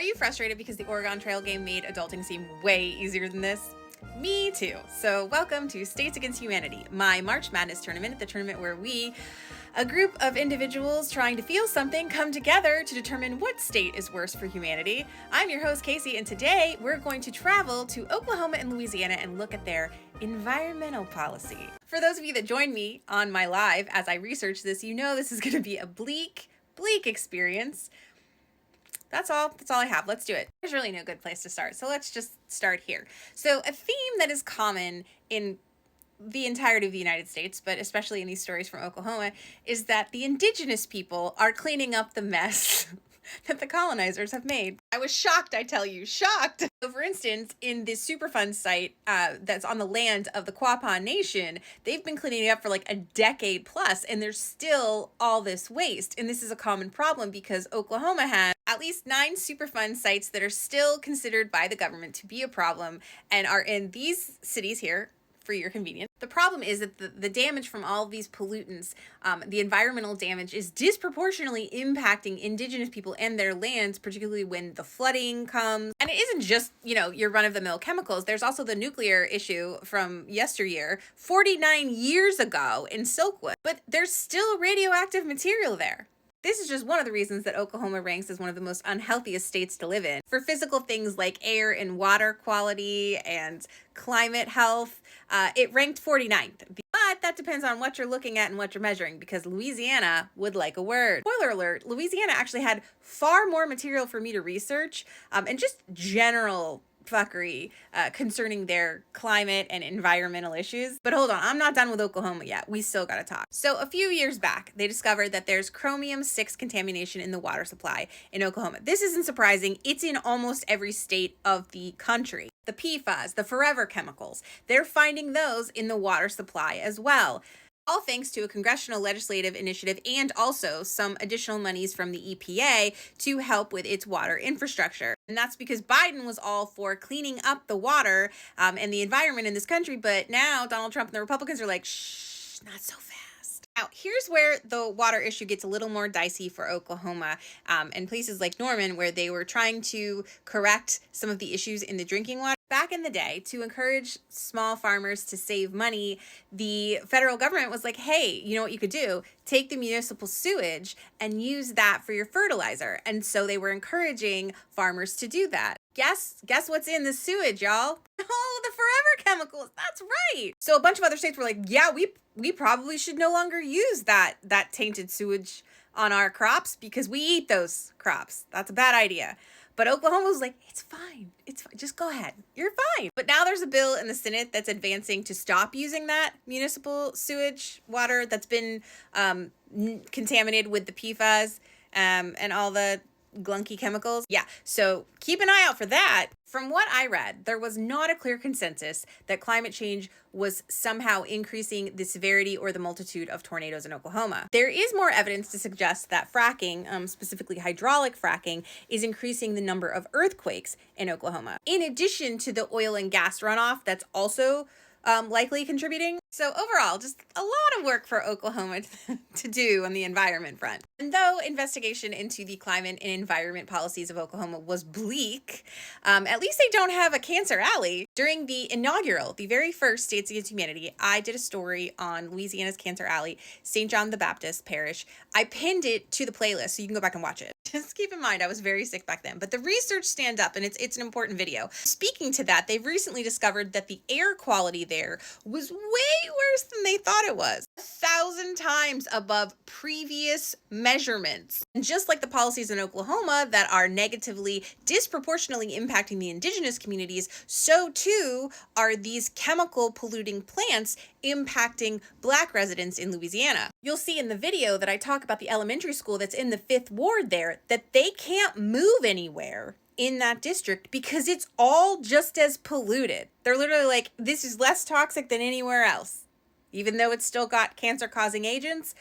you frustrated because the Oregon Trail game made adulting seem way easier than this? Me too. So welcome to States Against Humanity, my March Madness tournament, the tournament where we, a group of individuals trying to feel something, come together to determine what state is worse for humanity. I'm your host, Casey, and today we're going to travel to Oklahoma and Louisiana and look at their environmental policy. For those of you that joined me on my live as I researched this, you know this is going to be a bleak experience. That's all I have. Let's do it. There's really no good place to start, so let's just start here. So a theme that is common in the entirety of the United States, but especially in these stories from Oklahoma, is that the indigenous people are cleaning up the mess that the colonizers have made. I was shocked, I tell you, shocked. So for instance, in this Superfund site that's on the land of the Quapaw Nation, they've been cleaning it up for like a decade plus, and there's still all this waste. And this is a common problem because Oklahoma has at least 9 Superfund sites that are still considered by the government to be a problem and are in these cities here for your convenience. The problem is that the damage from all of these pollutants, the environmental damage, is disproportionately impacting indigenous people and their lands, particularly when the flooding comes. And it isn't just, your run-of-the-mill chemicals. There's also the nuclear issue from yesteryear, 49 years ago in Silkwood. But there's still radioactive material there. This is just one of the reasons that Oklahoma ranks as one of the most unhealthiest states to live in. For physical things like air and water quality and climate health, it ranked 49th. But that depends on what you're looking at and what you're measuring, because Louisiana would like a word. Spoiler alert, Louisiana actually had far more material for me to research and just general fuckery concerning their climate and environmental issues. But hold on, I'm not done with Oklahoma yet. We still gotta talk. So a few years back, they discovered that there's chromium-6 contamination in the water supply in Oklahoma. This isn't surprising. It's in almost every state of the country. The PFAS, the forever chemicals, they're finding those in the water supply as well. All thanks to a congressional legislative initiative and also some additional monies from the EPA to help with its water infrastructure. And that's because Biden was all for cleaning up the water and the environment in this country, but now Donald Trump and the Republicans are like, shh, not so fast. Now, here's where the water issue gets a little more dicey for Oklahoma and places like Norman, where they were trying to correct some of the issues in the drinking water. Back in the day, to encourage small farmers to save money, the federal government was like, hey, you know what you could do? Take the municipal sewage and use that for your fertilizer. And so they were encouraging farmers to do that. Guess what's in the sewage, y'all? Oh, the forever chemicals. That's right. So a bunch of other states were like, yeah, we probably should no longer use that tainted sewage on our crops because we eat those crops. That's a bad idea. But Oklahoma was like, it's fine. Just go ahead. You're fine. But now there's a bill in the Senate that's advancing to stop using that municipal sewage water that's been contaminated with the PFAS and all the glunky chemicals. Yeah, so keep an eye out for that. From what I read, there was not a clear consensus that climate change was somehow increasing the severity or the multitude of tornadoes in Oklahoma. There is more evidence to suggest that fracking, specifically hydraulic fracking, is increasing the number of earthquakes in Oklahoma, in addition to the oil and gas runoff that's also likely contributing. So overall, just a lot of work for Oklahoma to do on the environment front. And though investigation into the climate and environment policies of Oklahoma was bleak, at least they don't have a cancer alley. During the inaugural, the very first States Against Humanity, I did a story on Louisiana's Cancer Alley, St. John the Baptist Parish. I pinned it to the playlist so you can go back and watch it. Just keep in mind, I was very sick back then, but the research stand up and it's an important video. Speaking to that, they've recently discovered that the air quality there was way worse than they thought it was. 1,000 times above previous measurements. And just like the policies in Oklahoma that are negatively, disproportionately impacting the indigenous communities, so too are these chemical polluting plants impacting Black residents in Louisiana. You'll see in the video that I talk about the elementary school that's in the 5th ward there, that they can't move anywhere in that district because it's all just as polluted. They're literally like, this is less toxic than anywhere else. Even though it's still got cancer-causing agents,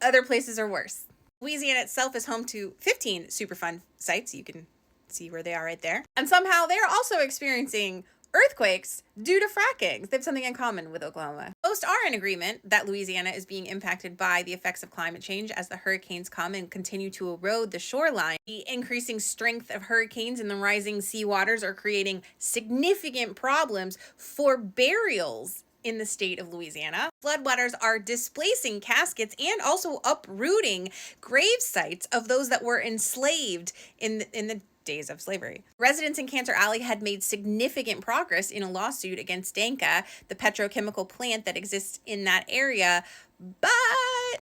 other places are worse. Louisiana itself is home to 15 Superfund sites. You can see where they are right there. And somehow they're also experiencing earthquakes due to fracking. They have something in common with Oklahoma. Most are in agreement that Louisiana is being impacted by the effects of climate change as the hurricanes come and continue to erode the shoreline. The increasing strength of hurricanes and the rising sea waters are creating significant problems for burials in the state of Louisiana. Floodwaters are displacing caskets and also uprooting grave sites of those that were enslaved in the days of slavery. Residents in Cantor Alley had made significant progress in a lawsuit against Danka, the petrochemical plant that exists in that area, but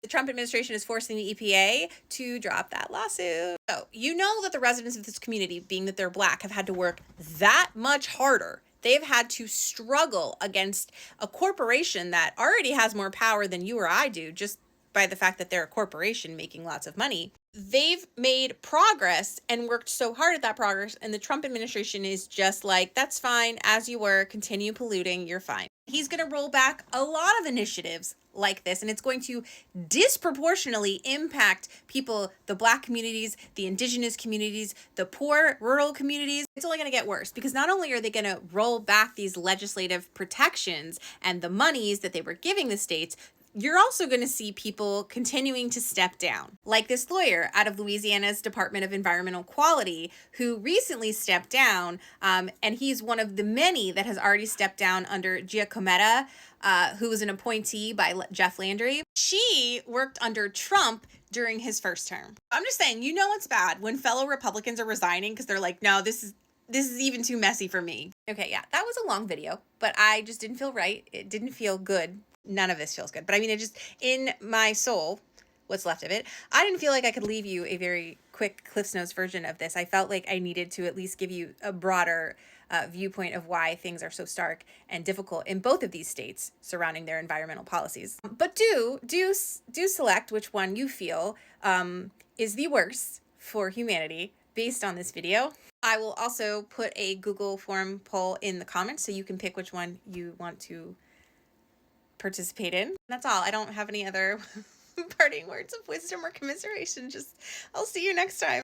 the Trump administration is forcing the EPA to drop that lawsuit. So you know that the residents of this community, being that they're Black, have had to work that much harder. They've had to struggle against a corporation that already has more power than you or I do, just by the fact that they're a corporation making lots of money. They've made progress and worked so hard at that progress, and the Trump administration is just like, that's fine, as you were, continue polluting, you're fine. He's going to roll back a lot of initiatives like this, and it's going to disproportionately impact people, the Black communities, the indigenous communities, the poor rural communities. It's only going to get worse because not only are they going to roll back these legislative protections and the monies that they were giving the states, you're also going to see people continuing to step down, like this lawyer out of Louisiana's Department of Environmental Quality who recently stepped down, and he's one of the many that has already stepped down under Giacometti, who was an appointee by Jeff Landry. She worked under Trump during his first term. I'm just saying, you know it's bad when fellow Republicans are resigning because they're like, no, this is even too messy for me. Okay, yeah, that was a long video, but I just didn't feel right. It didn't feel good. None of this feels good. But I mean, it just, in my soul, what's left of it, I didn't feel like I could leave you a very quick Cliff's Notes version of this. I felt like I needed to at least give you a broader viewpoint of why things are so stark and difficult in both of these states surrounding their environmental policies. But do select which one you feel is the worst for humanity based on this video. I will also put a Google form poll in the comments so you can pick which one you want to participate in. That's all. I don't have any other parting words of wisdom or commiseration. Just, I'll see you next time.